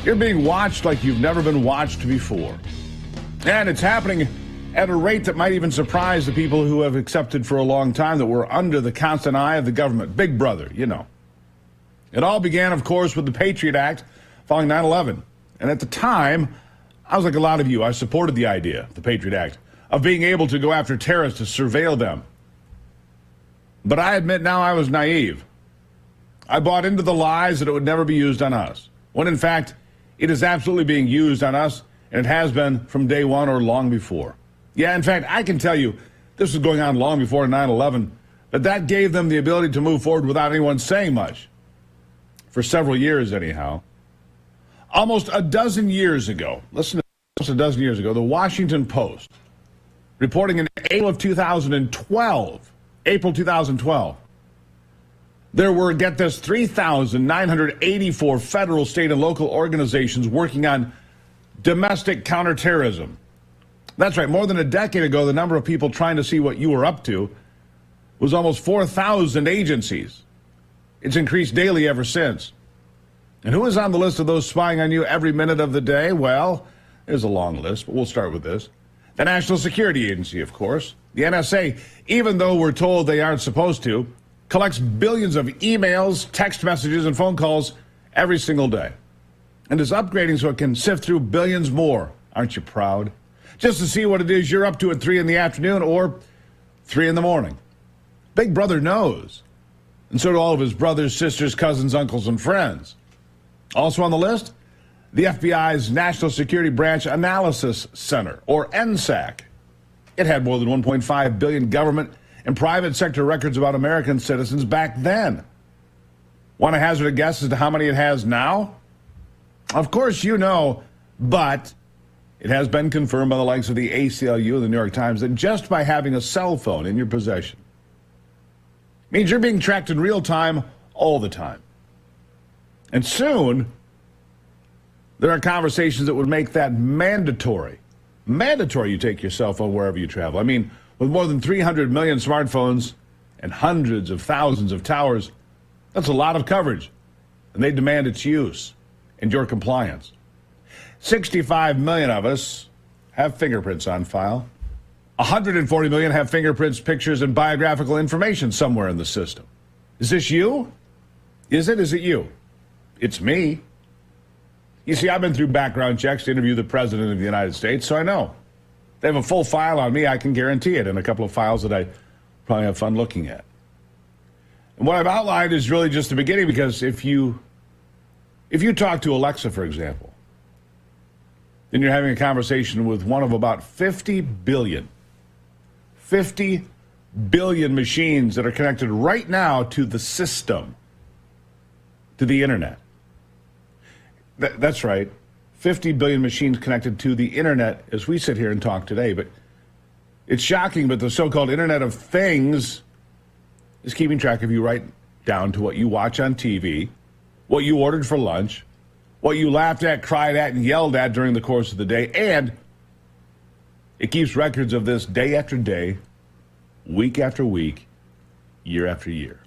You're being watched like you've never been watched before. And it's happening at a rate that might even surprise the people who have accepted for a long time that we're under the constant eye of the government. Big brother, you know. It all began, of course, with the Patriot Act following 9/11. And at the time, I was like a lot of you. I supported the idea, the Patriot Act, of being able to go after terrorists to surveil them. But I admit now I was naive. I bought into the lies that it would never be used on us, when in fact, it is absolutely being used on us, and it has been from day one or long before. Yeah, in fact, I can tell you, this was going on long before 9/11, but that gave them the ability to move forward without anyone saying much. For several years, anyhow. Almost a dozen years ago, listen to this, almost a dozen years ago, the Washington Post, reporting in April 2012, there were, get this, 3,984 federal, state, and local organizations working on domestic counterterrorism. That's right, more than a decade ago, the number of people trying to see what you were up to was almost 4,000 agencies. It's increased daily ever since. And who is on the list of those spying on you every minute of the day? Well, there's a long list, but we'll start with this. The National Security Agency, of course. The NSA, even though we're told they aren't supposed to, collects billions of emails, text messages, and phone calls every single day. And is upgrading so it can sift through billions more. Aren't you proud? Just to see what it is you're up to at 3 in the afternoon or 3 in the morning. Big Brother knows. And so do all of his brothers, sisters, cousins, uncles, and friends. Also on the list, the FBI's National Security Branch Analysis Center, or NSAC. It had more than 1.5 billion government and private sector records about American citizens back then. Want to hazard a guess as to how many it has now? Of course you know, but it has been confirmed by the likes of the ACLU and the New York Times that just by having a cell phone in your possession means you're being tracked in real time all the time. And soon, there are conversations that would make that mandatory. Mandatory you take your cell phone wherever you travel. I mean, with more than 300 million smartphones and hundreds of thousands of towers, that's a lot of coverage. And they demand its use and your compliance. 65 million of us have fingerprints on file. 140 million have fingerprints, pictures, and biographical information somewhere in the system. Is this you? Is it? Is it you? It's me. You see, I've been through background checks to interview the President of the United States, so I know. They have a full file on me, I can guarantee it, and a couple of files that I probably have fun looking at. And what I've outlined is really just the beginning, because if you talk to Alexa, for example, then you're having a conversation with one of about 50 billion machines that are connected right now to the system, to the internet. That's right. 50 billion machines connected to the internet as we sit here and talk today. But it's shocking, but the so-called Internet of Things is keeping track of you right down to what you watch on TV, what you ordered for lunch, what you laughed at, cried at, and yelled at during the course of the day. And it keeps records of this day after day, week after week, year after year.